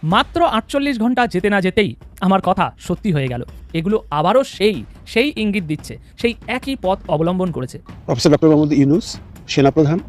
মাত্র ৪৮ ঘন্টা যেতে না যেতেই আমার কথা সত্যি হয়ে গেল। এগুলো আবারও সেই ইঙ্গিত দিচ্ছে, সেই একই পথ অবলম্বন করেছে। প্রফেসর ডক্টর মোহাম্মদ ইউনূস, সেনাপ্রধান,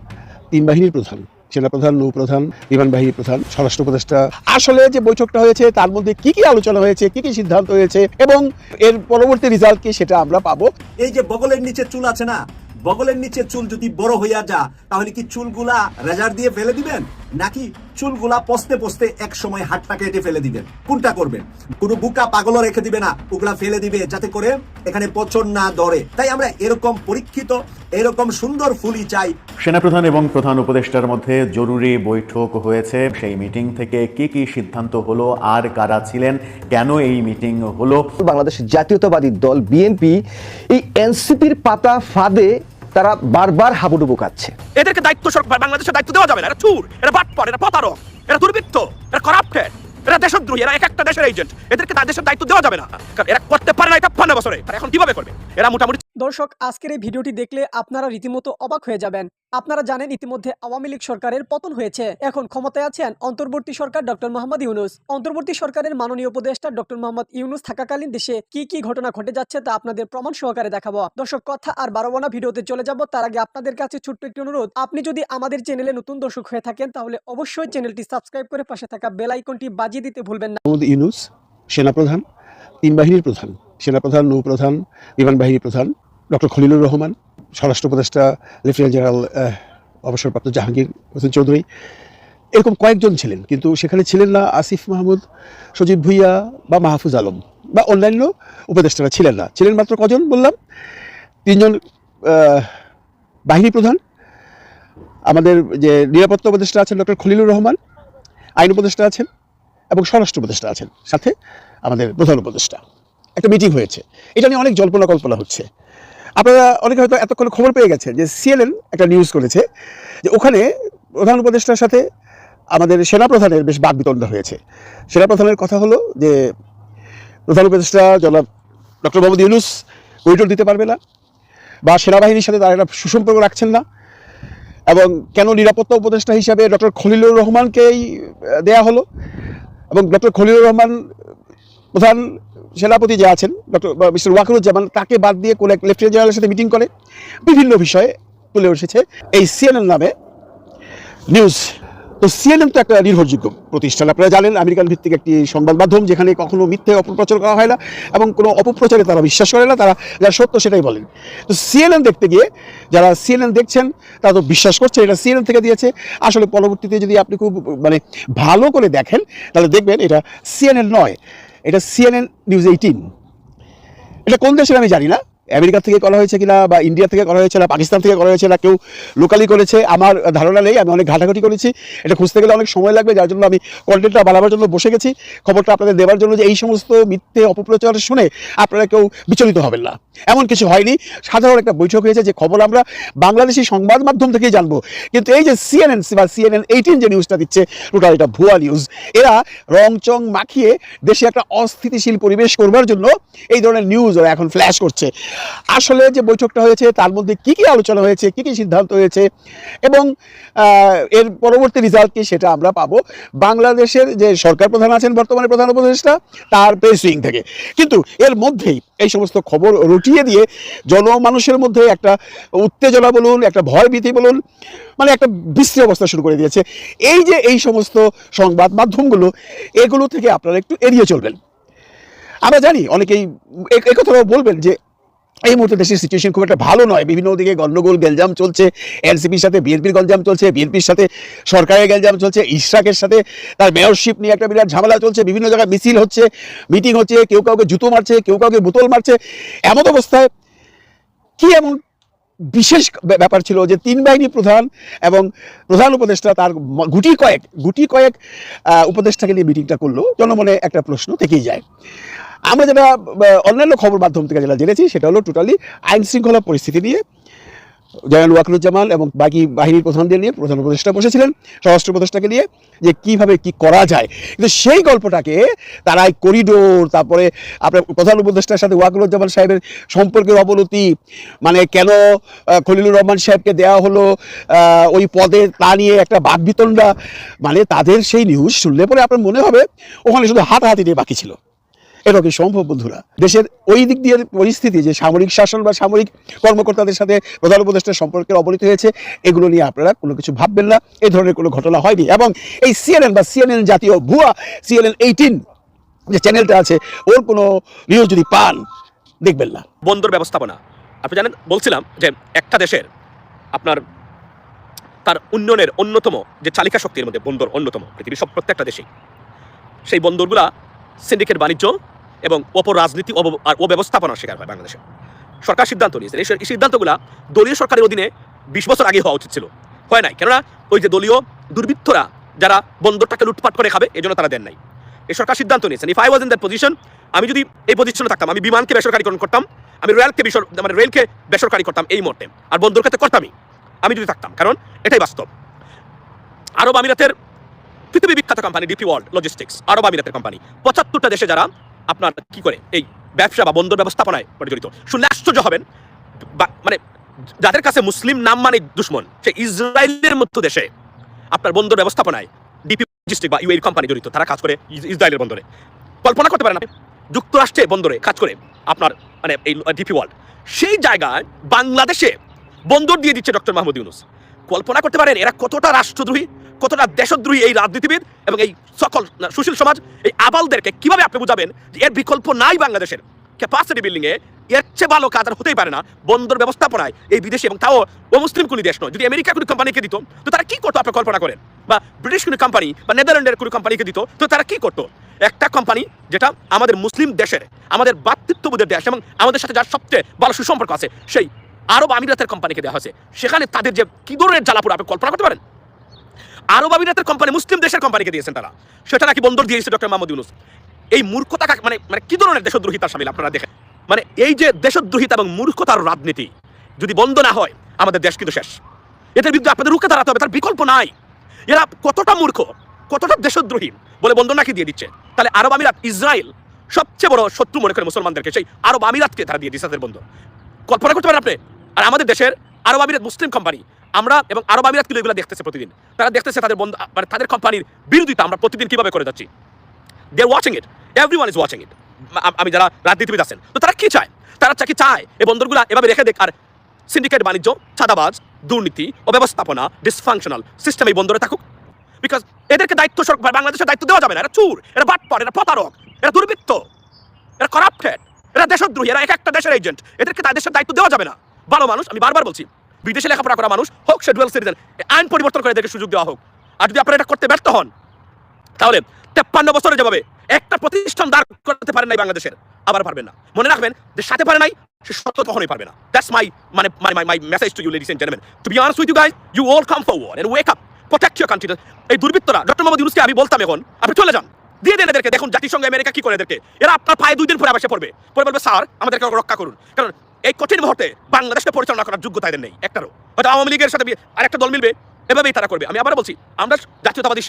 ৩ বাহিনীর প্রধান, সেনাপ্রধান, নৌপ্রধান, বিমান বাহিনীর প্রধান, স্বরাষ্ট্র উপদেষ্টা। আসলে যে বৈঠকটা হয়েছে তার মধ্যে কি কি আলোচনা হয়েছে, কি কি সিদ্ধান্ত হয়েছে এবং এর পরবর্তী রেজাল্ট কি সেটা আমরা পাবো। এই যে বগলের নিচে চুল আছে না, বগলের নিচে চুল যদি বড় হইয়া যা তাহলে কি চুলগুলা রেজার দিয়ে ফেলে দিবেন, নাকি চুলগুলা পস্তে পস্তে এক সময় হাতটা কেটে ফেলে দিবেন? কোনটা করবেন? কোনো বুকা পাগলও রেখে দিবে না, ওগুলা ফেলে দিবে যাতে করে এখানে পচন না ধরে। তাই আমরা এরকম পরীক্ষিত, এরকম সুন্দর ফুলই চাই। সেনাপ্রধান এবং প্রধান উপদেষ্টার মধ্যে জরুরি বৈঠক হয়েছে। সেই মিটিং থেকে কি কি সিদ্ধান্ত হলো, আর কারা ছিলেন, কেন এই মিটিং হলো? বাংলাদেশ জাতীয়তাবাদী দল বিএনপি এই এনসিপির পাতা ফাঁদে তারা বারবার হাবুডুবু খাচ্ছে। এদেরকে দায়িত্ব বাংলাদেশের দায়িত্ব দেওয়া যাবে না। এরা চুর, এরা বাটপার, এরা প্রতারক, এরা দুর্বৃত্ত, এরা করাপ্টেড, এরা দেশদ্রোহী, এরা এক একটা দেশের এজেন্ট। এদেরকে তার দেশের দায়িত্ব দেওয়া যাবে না। এরা করতে পারে না এটা ৫৫ বছরে, তারা এখন কিভাবে করবে? এরা মোটামুটি। দর্শক, আজকের এই ভিডিওটি দেখলে আপনারা রীতিমতো অবাক হয়ে যাবেন। আপনারা জানেন ইতিমধ্যে আওয়ামী লীগ সরকারের পতন হয়েছে। এখন ক্ষমতায় আছেন অন্তর্বর্তী সরকার ডক্টর মোহাম্মদ ইউনূস। অন্তর্বর্তী সরকারের মাননীয় উপদেষ্টা ডক্টর মোহাম্মদ ইউনূস থাকাকালীন দেশে কি কি ঘটনা ঘটে যাচ্ছে তা আপনাদের প্রমাণ সহকারে দেখাবো। দর্শক, কথা আর বাড়াবো না, ভিডিওতে চলে যাব। তার আগে আপনাদের কাছে ছোট্ট একটি অনুরোধ, আপনি যদি আমাদের চ্যানেলে নতুন দর্শক হয়ে থাকেন তাহলে অবশ্যই চ্যানেলটি সাবস্ক্রাইব করে পাশে থাকা বেল আইকনটি বাজিয়ে দিতে ভুলবেন না। মোহাম্মদ ইউনূস, সেনাপ্রধান, ৩ বাহিনীর প্রধান, সেনাপ্রধান, নৌপ্রধান, বিমান বাহিনীর প্রধান, ডক্টর খলিলুর রহমান, স্বরাষ্ট্র উপদেষ্টা লেফটেন্যান্ট জেনারেল অবসরপ্রাপ্ত জাহাঙ্গীর হোসেন চৌধুরী, এরকম কয়েকজন ছিলেন। কিন্তু সেখানে ছিলেন না আসিফ মাহমুদ, সজীব ভুইয়া বা মাহফুজ আলম বা অন্যান্য উপদেষ্টারা ছিলেন না। ছিলেন মাত্র কজন বললাম? ৩ জন বাহিনী প্রধান, আমাদের যে নিরাপত্তা উপদেষ্টা আছেন ডক্টর খলিলুর রহমান, আইন উপদেষ্টা আছেন এবং স্বরাষ্ট্র উপদেষ্টা আছেন, সাথে আমাদের প্রধান উপদেষ্টা। একটা মিটিং হয়েছে, এটা নিয়ে অনেক জল্পনা কল্পনা হচ্ছে। আপনারা অনেকে হয়তো এতক্ষণ খবর পেয়ে গেছেন যে CNN একটা নিউজ করেছে যে ওখানে প্রধান উপদেষ্টার সাথে আমাদের সেনাপ্রধানের বেশ বাকবিতণ্ডা হয়েছে। সেনাপ্রধানের কথা হলো যে প্রধান উপদেষ্টা জনাব ডক্টর মোহাম্মদ ইউনূস করিডোর দিতে পারবে না, বা সেনাবাহিনীর সাথে তারা একটা সুসম্পর্ক রাখছেন না, এবং কেন নিরাপত্তা উপদেষ্টা হিসাবে ডক্টর খলিলুর রহমানকেই দেয়া হলো, এবং ডক্টর খলিলুর রহমান প্রধান সেনাপতি যে আছেন ডক্টর মিস্টার ওয়াকারুজ্জামান, তাকে বাদ দিয়ে কোন এক লেফটেন্যান্ট জেনারেলের সাথে মিটিং করে। বিভিন্ন বিষয়ে তুলে এসেছে এই CNN নামে নিউজ। তো CNN তো একটা নির্ভরযোগ্য প্রতিষ্ঠান, আপনারা জানেন, আমেরিকান ভিত্তিক একটি সংবাদ মাধ্যম, যেখানে কখনো মিথ্যে অপপ্রচার করা হয় না এবং কোনো অপপ্রচারে তারা বিশ্বাস করে না, তারা যা সত্য সেটাই বলেন। তো CNN দেখতে গিয়ে যারা CNN দেখছেন তারা তো বিশ্বাস করছে এটা CNN থেকে দিয়েছে। আসলে পরবর্তীতে যদি আপনি খুব ভালো করে দেখেন তাহলে দেখবেন এটা CNN নয়, এটা CNN নিউজ 18। এটা কোন দেশের আমি জানি না, আমেরিকা থেকে করা হয়েছে কিনা, বা ইন্ডিয়া থেকে করা হয়েছে না, পাকিস্তান থেকে করা হয়েছে না, কেউ লোকালি করেছে, আমার ধারণা নেই। আমি অনেক ঘাটাঘাটি করেছি, এটা খুঁজতে গেলে অনেক সময় লাগবে, যার জন্য আমি কন্টেন্টটা বানাবার জন্য বসে গেছি, খবরটা আপনাদের দেওয়ার জন্য, যে এই সমস্ত মিথ্যে অপপ্রচার শুনে আপনারা কেউ বিচলিত হবেন না। এমন কিছু হয়নি, সাধারণ একটা বৈঠক হয়েছে, যে খবর আমরা বাংলাদেশি সংবাদ মাধ্যম থেকেই জানবো। কিন্তু এই যে CNN বা CNN 18 যে নিউজটা দিচ্ছে, টোটাল এটা ভুয়া নিউজ। এরা রং চং মাখিয়ে দেশে একটা অস্থিতিশীল পরিবেশ করবার জন্য এই ধরনের নিউজ ওরা এখন ফ্ল্যাশ করছে। আসলে যে বৈঠকটা হয়েছে তার মধ্যে কি কি আলোচনা হয়েছে, কি কি সিদ্ধান্ত হয়েছে এবং এর পরবর্তী রেজাল্ট কি সেটা আমরা পাবো বাংলাদেশের যে সরকার প্রধান আছেন বর্তমানে প্রধান উপদেষ্টা, তার প্রেস উইং থেকে। কিন্তু এর মধ্যেই এই সমস্ত খবর রটিয়ে দিয়ে জনমানুষের মধ্যে একটা উত্তেজনা বলুন, একটা ভয় ভীতি বলুন, মানে একটা বিশ্রী অবস্থা শুরু করে দিয়েছে। এই যে এই সমস্ত সংবাদ মাধ্যমগুলো, এগুলো থেকে আপনারা একটু এড়িয়ে চলবেন। আমরা জানি অনেকেই এই কথাটাও বলবেন যে এই মুহূর্তে দেশের সিচুয়েশন খুব একটা ভালো নয়, বিভিন্ন দিকে গন্ডগোল গেলজাম চলছে, এনসিপির সাথে বিএনপির গঞ্জাম চলছে, বিএনপির সাথে সরকারের গেলজাম চলছে, ইশরাকের সাথে তার মেয়রশিপ নিয়ে একটা বিরাট ঝামেলা চলছে, বিভিন্ন জায়গায় মিছিল হচ্ছে, মিটিং হচ্ছে, কেউ কাউকে জুতো মারছে, কেউ কাউকে বোতল মারছে। এমন অবস্থায় কি এমন বিশেষ ব্যাপার ছিল যে 3 বাহিনী প্রধান এবং প্রধান উপদেষ্টা তার গুটি কয়েক উপদেষ্টাকে নিয়ে মিটিংটা করলো? জনমনে একটা প্রশ্ন থেকেই যায়। আমরা যেটা অন্যান্য খবর মাধ্যম থেকে যেটা জেনেছি সেটা হলো টোটালি আইন শৃঙ্খলা পরিস্থিতি নিয়ে জেনারেল ওয়াকিলুজ্জামান এবং বাকি বাহিনীর প্রধানদের নিয়ে প্রধান উপদেষ্টা বসেছিলেন, স্বরাষ্ট্র উপদেষ্টাকে নিয়ে, যে কিভাবে কি করা যায়। কিন্তু সেই গল্পটাকে তারা এই করিডোর, তারপরে আপনার প্রধান উপদেষ্টার সাথে ওয়াকিলুজ্জামান সাহেবের সম্পর্কের অবনতি, মানে কেন খলিলুর রহমান সাহেবকে দেওয়া হলো ওই পদে, তা নিয়ে একটা বাকবিতণ্ডা, মানে তাদের সেই নিউজ শুনলে পরে আপনার মনে হবে ওখানে শুধু হাতাহাতি নিয়ে বাকি ছিল। এটা কি সম্ভব বন্ধুরা? দেশের ওই দিক দিয়ে পরিস্থিতি, যে সামরিক শাসন বা সামরিক কর্মকর্তাদের সাথে প্রধান উপদেষ্টার সম্পর্কের অবনতি হয়েছে, এগুলো নিয়ে আপনারা কোনো কিছু ভাববেন না। এই ধরনের কোনো ঘটনা হয়নি। এবং এই সিএনএন বা সিএনএন জাতীয় ভুয়া CNN 18 যে চ্যানেলটা আছে, ওর কোনো নিউজ যদি পান, দেখবেন না। বন্দর ব্যবস্থাপনা, আপনি জানেন, বলছিলাম যে একটা দেশের আপনার তার উন্নয়নের অন্যতম যে চালিকা শক্তির মধ্যে বন্দর অন্যতম, পৃথিবীর সব প্রত্যেকটা দেশেই। সেই বন্দরগুলা সিন্ডিকেট বাণিজ্য এবং অপরাজনীতি আর অব্যবস্থাপনার শিকার হয় বাংলাদেশে। সরকার সিদ্ধান্ত নিয়েছে, এই সিদ্ধান্তগুলা দলীয় সরকারের অধীনে 20 বছর আগে হওয়া উচিত ছিল, হয় নাই। কেননা ওই যে দলীয় দুর্বৃত্তরা যারা বন্দরটাকে লুটপাট করে খাবে, এই জন্য তারা দেন নাই। এই সরকার সিদ্ধান্ত নিয়েছেন, if I was in that position, আমি যদি এই পজিশনে থাকতাম, আমি বিমানকে বেসরকারীকরণ করতাম, আমি রেলকে বেসরকারি করতাম এই মুহূর্তে, আর বন্দর খাতে করতামই আমি যদি থাকতাম, কারণ এটাই বাস্তব। আরব আমিরাতের পৃথিবী বিখ্যাত কোম্পানি ডিপি ওয়ার্ল্ড লজিস্টিক্স, আরব আমিরাতের কোম্পানি, 75টা দেশে যারা আপনার কি করে এই ব্যবসা বা বন্দর ব্যবস্থাপনায় জড়িত। শুনলে আশ্চর্য হবেন, মানে যাদের কাছে মুসলিম নাম মানে দুশ্মন, সে ইসরায়েলের মতো দেশে আপনার বন্দর ব্যবস্থাপনায় ডিপি লজিস্টিক বা ইউএই কোম্পানি জড়িত, তারা কাজ করে ইসরায়েলের বন্দরে। কল্পনা করতে পারেন আপনি, যুক্তরাষ্ট্রে বন্দরে কাজ করে আপনার মানে এই ডিপি ওয়ার্ল্ড, সেই জায়গায় বাংলাদেশে বন্দর দিয়ে দিচ্ছে ডক্টর মাহমুদ ইউনূস। কল্পনা করতে পারেন এরা কতটা রাষ্ট্রদ্রোহী, কতটা দেশদ্রোহী এই রাজনীতিবিদ এবং এই সকল সুশীল সমাজ, এই আবালদেরকে কিভাবে আপনি বুঝাবেন যে এর বিকল্প নাই বাংলাদেশের ক্যাপাসিটি বিল্ডিং এ, এর চেয়ে ভালো কাজ আর হতেই পারে না বন্দর ব্যবস্থাপনায় এই বিদেশি, এবং তাও মুসলিম কোনো দেশ নয়। যদি আমেরিকা কোনো কোম্পানিকে দিত তো তারা কি করতো আপনি কল্পনা করেন, বা ব্রিটিশ কোনো কোম্পানি বা নেদারল্যান্ডের কোনো কোম্পানিকে দিত তো তারা কি করতো। একটা কোম্পানি যেটা আমাদের মুসলিম দেশের, আমাদের ভ্রাতৃত্ববোধের দেশ এবং আমাদের সাথে যার সবচেয়ে ভালো সুসম্পর্ক আছে, সেই আরব আমিরাতের কোম্পানিকে দেওয়া হয়েছে, সেখানে তাদের যে কি ধরনের জ্বালাপুর আপনি কল্পনা করতে পারেন। আরব আমিরাতের কোম্পানি মুসলিম দেশের কোম্পানিকে দিয়েছেন তারা, সেটা নাকি বন্দর দিয়েছে ডক্টর মাহমুদ ইউনূস। এই মূর্খতা মানে মানে কি ধরনের দেশদ্রোহিতার সামিল আপনারা দেখেন। মানে এই যে দেশদ্রোহিতা এবং মূর্খতার রাজনীতি যদি বন্ধ না হয়, আমাদের দেশ কিন্তু শেষ। এটার বিরুদ্ধে আপনাদের রুখে দাঁড়াতে হবে, তার বিকল্প নাই। এরা কতটা মূর্খ, কতটা দেশদ্রোহী বলে বন্দর নাকি দিয়ে দিচ্ছে। তাহলে আরব আমিরাত, ইসরায়েল সবচেয়ে বড় শত্রু মনে করে মুসলমানদেরকে, সেই আরব আমিরাতকে তারা দিয়ে দিচ্ছে তাদের বন্দর। কল্পনা করতে পারেন আপনি। আর আমাদের দেশের আরব আমিরাত মুসলিম কোম্পানি, আমরা এবং আরব আমিরাত কিন্তু এগুলো দেখতেছে প্রতিদিন, তারা দেখতেছে তাদের বন্ধ মানে তাদের কোম্পানির বিরোধিতা আমরা প্রতিদিন কিভাবে করে যাচ্ছি। They are watching it, everyone is watching it. আমি যারা রাজনীতিবিদ আছেন, তো তারা কি চায়? তারা কি চায় এই বন্দরগুলো এভাবে রেখে দেখ, আর সিন্ডিকেট বাণিজ্য, চাঁদাবাজ, দুর্নীতি ও ব্যবস্থাপনা, ডিসফাংশনাল সিস্টেম এই বন্দরে থাকুক? বিকজ এদেরকে দায়িত্ব সরকার বাংলাদেশের দায়িত্ব দেওয়া যাবে না। এরা চুর, এরা বাটপার, এরা প্রতারক, এরা দুর্বৃত্ত, এরা করাপ্টেড, এরা দেশদ্রোহী, এরা এক একটা দেশের এজেন্ট। এদেরকে দেশের দায়িত্ব দেওয়া যাবে না। ভালো মানুষ, আমি বারবার বলছি, বিদেশে লেখাপড়া করা মানুষ হোক, সে ডুয়াল সিটিজেন, আইন পরিবর্তন করে এদেরকে সুযোগ দেওয়া হোক। আর যদি আপনারা এটা করতে ব্যর্থ হন, তাহলে 53 বছরে যেভাবে একটা প্রতিষ্ঠান দাঁড় করতে পারেন নাই বাংলাদেশের, আবার পারবেন না। মনে রাখবেন, যে সাথে পারে নাই সে সত্য কখনোই পারবে না। That's my my message to you ladies and gentleman. To be honest with you guys, you all come forward and wake up, protect your country. এই দুর্বৃত্তরা ডক্টর মোহাম্মদ ইউনূসকে আমি বলতাম, এখন আপনি চলে যান, দিয়ে দেন এদেরকে। দেখুন জাতিসংঘ আমেরিকা কি করে এদেরকে, এরা আপনার পায়ে 2 দিন পরে আবার পড়বে, বলবে স্যার আমাদেরকে রক্ষা করুন। কারণ এই কঠিন মুহূর্তে বাংলাদেশকে পরিচালনা করার যোগ্যতা এদের নেই একটারও। হয়তো আওয়ামী লীগের সাথে আরেকটা দল মিলবে, এভাবেই তারা করবে। আমি আবার বলছি, আমরা জাতীয়তাবাদী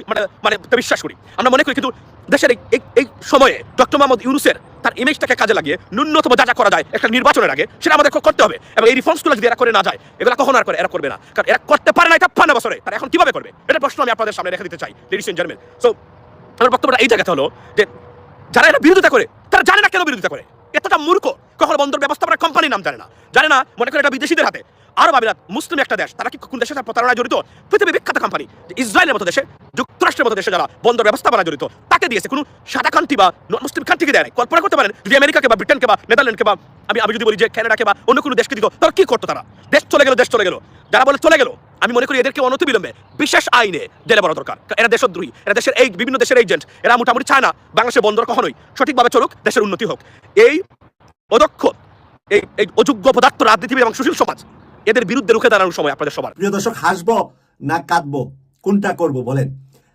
মানে বিশ্বাস করি, আমরা মনে করি, কিন্তু দেশের এই সময়ে ডক্টর মোহাম্মদ ইউনূসের তার ইমেজটাকে কাজে লাগিয়ে ন্যূনতম যা যা করা যায় একটা নির্বাচনের আগে, সেটা আমাদের করতে হবে। এবং এই রিফর্মসগুলো যদি এরা করে না যায়, এগুলো কখনো আর এরা করবে না। কারণ এরা করতে পারে না এটা 53 বছরে, তারা এখন কিভাবে করবে? এটা প্রশ্ন আমি আপনাদের সামনে রেখে দিতে চাই, লেডিস এন্ড জেন্টলম্যান। সো আমার বক্তব্যটা এই জায়গাতে হলো যে যারা এটা বিরোধিতা করে, তারা জানে না কেন বিরোধিতা করে। এতটা মূর্খ, কখনো বন্দর ব্যবস্থাপনার কোম্পানির নাম জানে না, মনে করে এটা বিদেশিদের হাতে। আরব আমিরাত মুসলিম একটা দেশ, তারা কি কোন দেশের সাথে প্রতারণায় জড়িত? পৃথিবী বিখ্যাত কোম্পানি ইসরায়েলের মতো দেশে, যুক্তরাষ্ট্রের মতো দেশে যারা বন্দর ব্যবস্থাপনায় জড়িত, তাকে দিয়েছে। কোনো সাদা কান্ট্রি বা নন মুসলিম কান্ট্রিকে দেয় নাই। কল্পনা করতে পারেন যদি আমেরিকাকে বা ব্রিটেনকে বা নেদারল্যান্ডকে বা আমি যদি বলি যে কানাডাকে বা অন্য কোনো দেশকে দিত, তারা কি করতো? তারা দেশ চলে গেল। যারা বলে চলে গেল, আমি মনে করি এদেরকে অনতিবিলম্বে বিশেষ আইনে জেলে বড় দরকার। এরা দেশদ্রোহী, এরা দেশের এই বিভিন্ন দেশের এজেন্ট, এরা মোটামুটি চায় না বাংলাদেশের বন্দর কখনোই সঠিকভাবে চলুক, দেশের উন্নতি হোক। এই অদক্ষ, এই অযোগ্য পদার্থ রাজনীতিবিদ এবং সুশীল সমাজ, এদের বিরুদ্ধে রুখে দাঁড়ানোর সময় আপনাদের সবার। প্রিয় দর্শক, হাসবো না কাঁদবো, কোনটা করব বলেন?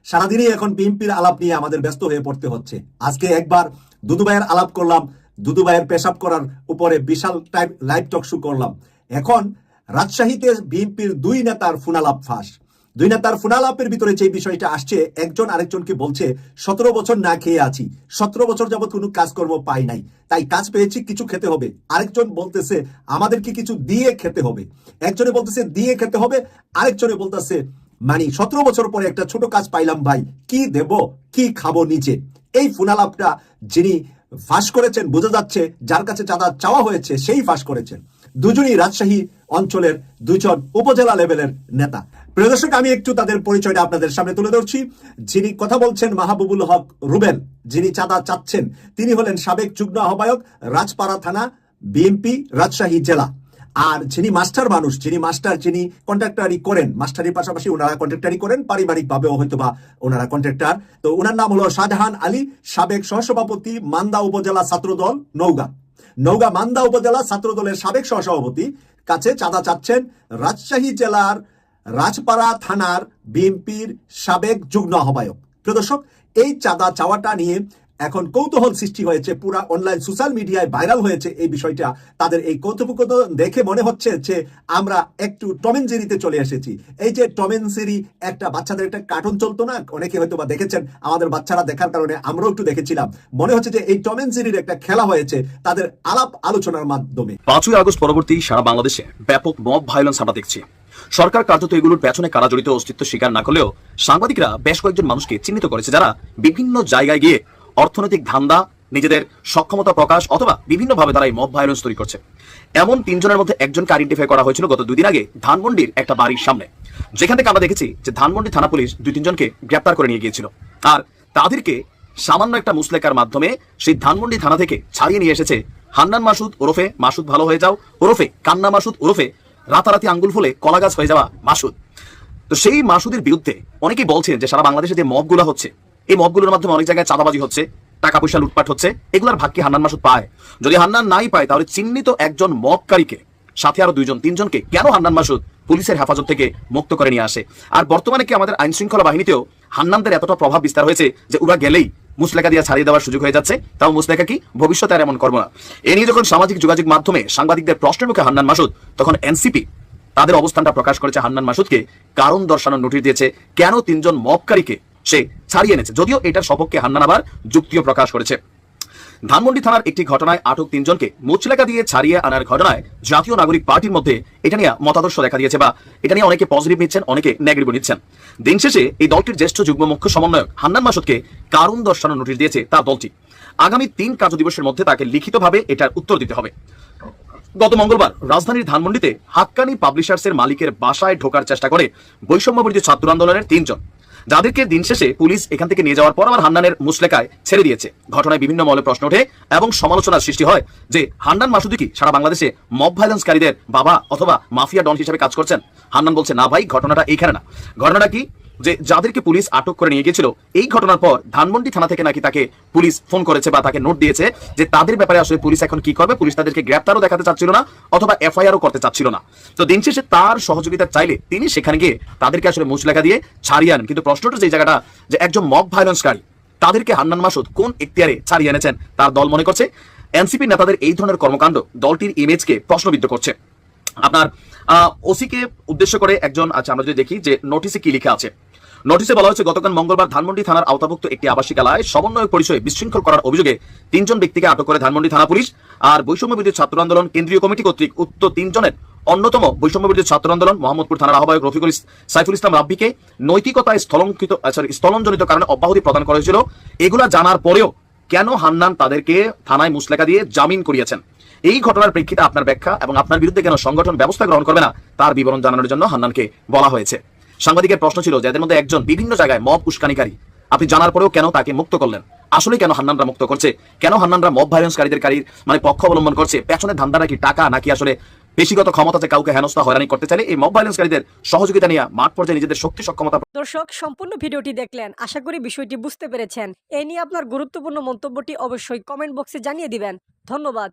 সারাদিনই এখন বিএনপির আলাপ নিয়ে আমাদের ব্যস্ত হয়ে পড়তে হচ্ছে। আজকে একবার দুদু ভাইয়ের আলাপ করলাম, দুদু ভাইয়ের পেশাব করার উপরে বিশাল টাইপ লাইভ টক শো করলাম। এখন রাজশাহীতে বিএনপির দুই নেতার ফোনালাপ ফাঁস। দুই নেতার ফোনালাপের ভিতরে যে বিষয়টা আসছে, একজন আরেকজনকে বলছে 17 বছর না খেয়ে আছি, 17 বছর যাবত কোনো কাজকর্ম পাই নাই, তাই কাজ পেয়েছি, কিছু খেতে হবে। আরেকজন বলতেছে আমাদেরকে কিছু দিয়ে খেতে হবে। একজনে বলতেছে দিয়ে খেতে হবে, আরেকজনে বলতেছে মানে 17 বছর পরে একটা ছোট কাজ পাইলাম ভাই, কি দেব, কি খাবো নিচে। এই ফোনালাপটা যিনি ফাঁস করেছেন, বোঝা যাচ্ছে যার কাছে চাঁদা চাওয়া হয়েছে সেই ফাঁস করেছেন। দুজনই রাজশাহী অঞ্চলের দুজন উপজেলা লেভেলের নেতা। প্রিয় দর্শক, আমি একটু তাদের পরিচয়টা আপনাদের সামনে তুলে ধরছি। যিনি কথা বলছেন মাহবুবুল হক রুবেল, যিনি চাঁদা চাচ্ছেন, তিনি হলেন সাবেক যুগ্ম আহ্বায়ক, রাজপাড়া থানা, বিএনপি, রাজশাহী জেলা। আর যিনি মাস্টার মানুষ, যিনি কন্ট্রাক্টারি করেন, মাস্টারির পাশাপাশি ওনারা কন্ট্রাক্টারি করেন, পারিবারিক ভাবেও হয়তো বা ওনারা কন্ট্রাক্টর, তো ওনার নাম হলো শাহজাহান আলী, সাবেক সহসভাপতি, মান্দা উপজেলা ছাত্রদল, নওগাঁ মান্দা উপজেলা ছাত্রদলের সাবেক সহসভাপতি কাছে চাঁদা চাচ্ছেন রাজশাহী জেলার রাজপাড়া থানার বিএনপির সাবেক যুগ্ম আহ্বায়ক। প্রিয় দর্শক, এই চাঁদা চাওয়াটা নিয়ে এখন কৌতূহল সৃষ্টি হয়েছে, পুরা অনলাইন সোশ্যাল মিডিয়ায় ভাইরাল হয়েছে এই বিষয়টা। তাদের এই কথোপকথন দেখে মনে হচ্ছে যে আমরা একটু টম এন্ড জেরিতে চলে এসেছি। এই যে টম এন্ড জেরি একটা বাচ্চাদের একটা কার্টুন চলতো না, অনেকে হয়তো বা দেখেছেন, আমাদের বাচ্চারা দেখার কারণে আমরাও একটু দেখেছিলাম। মনে হচ্ছে যে এই টম এন্ড জেরির একটা খেলা হয়েছে তাদের আলাপ আলোচনার মাধ্যমে। 5ই আগস্ট পরবর্তী সারা বাংলাদেশে ব্যাপক মব ভায়োলেন্স আমরা দেখছি। সরকার কার্যত এগুলোর পেছনে কারা জড়িত অস্তিত্ব স্বীকার না করলেও সাংবাদিকরা বেশ কয়েকজন মানুষকে চিহ্নিত করেছে যারা বিভিন্ন জায়গায় গিয়ে অর্থনৈতিক ধান্দা, নিজেদের সক্ষমতা প্রকাশ অথবা বিভিন্নভাবে তারা এই মব ভায়োলেন্স তৈরি করছে। এমন 3 জনের মধ্যে একজনকে আইডেন্টিফাই করা হয়েছিল গত 2 দিন আগে ধানমন্ডির একটা বাড়ির সামনে, যেখান থেকে আমরা দেখেছি যে ধানমন্ডি থানা পুলিশ 2-3 জনকে গ্রেপ্তার করে নিয়ে গিয়েছিল। আর তাদেরকে সামান্য একটা মুসলেকার মাধ্যমে সেই ধানমন্ডি থানা থেকে ছাড়িয়ে নিয়ে এসেছে হান্নান মাসুদ ওরফে মাসুদ ভালো হয়ে যাও, ওরফে কান্না মাসুদ, ওরফে রাতারাতি আঙ্গুল ফুলে কলা গাছ হয়ে যাওয়া মাসুদ। তো সেই মাসুদের বিরুদ্ধে অনেকেই বলছেন যে সারা বাংলাদেশে যে মবগুলো হচ্ছে, এই মবগুলোর মাধ্যমে অনেক জায়গায় চাঁদাবাজি হচ্ছে, টাকা পয়সা লুটপাট হচ্ছে, এগুলোর ভাগ কি হান্নান মাসুদ পায়? যদি হান্নান নাই পায়, তাহলে চিহ্নিত একজন মবকারীকে, সাথে আরো 2-3 জনকে কেন হান্নান মাসুদ পুলিশের হেফাজত থেকে মুক্ত করে নিয়ে আসে? আর বর্তমানে কি আমাদের আইন শৃঙ্খলা বাহিনীতেও হান্নানদের এতটা প্রভাব বিস্তার হয়েছে যে ওরা গেলেই মুসলেকা দিয়ে ছাড়িয়ে দেওয়ার সুযোগ হয়ে যাচ্ছে? তাও মুসলেকা কি ভবিষ্যতে আর এমন করবো না। এ নিয়ে যখন সামাজিক যোগাযোগ মাধ্যমে সাংবাদিকদের প্রশ্নের মুখে হান্নান মাসুদ, তখন এনসিপি তাদের অবস্থানটা প্রকাশ করেছে। হান্নান মাসুদকে কারণ দর্শানোর নোটিশ দিয়েছে কেন 3 জন মবকারীকে সে ছাড়িয়ে এনেছে, যদিও এটার সপক্ষে হান্নান আবার যুক্তিও প্রকাশ করেছে। ধানমন্ডি থানার একটি ঘটনায় আটক 3 জনকে মুচলেকা দিয়ে ছাড়িয়ে আনার ঘটনায় জাতীয় নাগরিক পার্টির মধ্যে এটা নিয়ে মতাদর্শ দেখা দিয়েছে, বা এটা নিয়ে অনেকে পজিটিভ নিচ্ছেন, অনেকে নেগেটিভ নিচ্ছেন। দিন শেষে এই দলটির জ্যেষ্ঠ যুগ্ম মুখ্য সমন্বয়ক হান্নান মাসুদকে কারণ দর্শানোর নোটিশ দিয়েছে তার দলটি। আগামী 3 কার্য দিবসের মধ্যে তাকে লিখিতভাবে এটার উত্তর দিতে হবে। গত মঙ্গলবার রাজধানীর ধানমন্ডিতে হাক্কানি পাবলিশার্সের মালিকের বাসায় ঢোকার চেষ্টা করে বৈষম্যবিরোধী ছাত্র আন্দোলনের 3 জন, যাদেরকে দিন শেষে পুলিশ এখান থেকে নিয়ে যাওয়ার পর আবার হান্নানের মুসলেকায় ছেড়ে দিয়েছে। ঘটনায় বিভিন্ন মহলে প্রশ্ন ওঠে এবং সমালোচনার সৃষ্টি হয় যে হান্নান মাসুদি কি সারা বাংলাদেশে মব ভায়োলেন্সকারীদের বাবা অথবা মাফিয়া ডন হিসেবে কাজ করছেন? হান্নান বলছে না ভাই, ঘটনাটা এইখানে না। ঘটনাটা কি, যে যাদেরকে পুলিশ আটক করে নিয়ে গিয়েছিল, এই ঘটনার পর ধানমন্ডি থানা থেকে নাকি তাকে পুলিশ ফোন করেছে বা তাকে নোট দিয়েছে যে তাদের ব্যাপারে আসলে পুলিশ এখন কি করবে। পুলিশ তাদেরকে গ্রেপ্তারও দেখাতে চাচ্ছিল না অথবা এফআইআরও করতে চাচ্ছিল না। তো দিন শেষে তার সহযোগিতা চাইলে তিনি সেখানে গিয়ে তাদেরকে আসলে মুচলেকা দিয়ে ছাড়িয়ে আনেন। কিন্তু প্রশ্নটা যে জায়গাটা, যে একজন মব ভায়োলেন্সকারী তাদেরকে হান্নান মাসুদ কোন এখতিয়ারে ছাড়িয়ে এনেছেন? তার দল মনে করছে এনসিপি নেতাদের এই ধরনের কর্মকাণ্ড দলটির ইমেজকে প্রশ্নবিদ্ধ করছে। আপনার ওসিকে উদ্দেশ্য করে একজন, আচ্ছা আমরা যদি দেখি যে নোটিশে কি লিখা আছে। নোটিশে বলা হয়েছে গতকাল মঙ্গলবার ধানমন্ডি থানার আওতাভুক্ত একটি আবাসিক এলাকায় সমন্বয় পরিচয়ে বিশৃঙ্খল করার অভিযোগে 3 জন ব্যক্তিকে আটক করে ধানমন্ডি থানা পুলিশ। আর বৈষম্যবিরোধী ছাত্র আন্দোলন কেন্দ্রীয় কমিটি কর্তৃক উক্ত 3 জনের অন্যতম বৈষম্যবিরোধী ছাত্র আন্দোলন মোহাম্মদপুর থানার আহ্বায়ক সাইফুল ইসলাম রাব্বিকে নৈতিকতায় স্থলনজনিত কারণে অব্যাহতি প্রদান করা হয়েছিল। এগুলা জানার পরেও কেন হান্নান তাদেরকে থানায় মুচলেকা দিয়ে জামিন করিয়েছেন? এই ঘটনার প্রেক্ষিতে আপনার ব্যাখ্যা এবং আপনার বিরুদ্ধে কেন সংগঠন ব্যবস্থা গ্রহণ করবে না তার বিবরণ জানানোর জন্য হান্নানকে বলা হয়েছে। সাংবাদিকের প্রশ্ন ছিল যে এদের মধ্যে একজন বিভিন্ন জায়গায় মব উস্কানিকারী, আপনি জানার পরেও কেন তাকে মুক্ত করলেন? আসলে কেন হান্নানরা মুক্ত করছে? কেন হান্নানরা মব ভায়োলেন্সকারীদের মানে পক্ষ অবলম্বন করছে? পেছনে ধান্দা নাকি টাকা, নাকি আসলে পেশিগত ক্ষমতাতে কাউকে হেনস্থা হয়রানি করতে চাইলে এই মব ভায়োলেন্সকারীদের সহযোগিতা নিয়ে মাঠ পর্যায়ে নিজেদের শক্তি সক্ষমতা। দর্শক, সম্পূর্ণ ভিডিওটি দেখলেন, আশা করি বিষয়টি বুঝতে পেরেছেন। এই নিয়ে আপনার গুরুত্বপূর্ণ মন্তব্যটি অবশ্যই কমেন্ট বক্সে জানিয়ে দিবেন। ধন্যবাদ।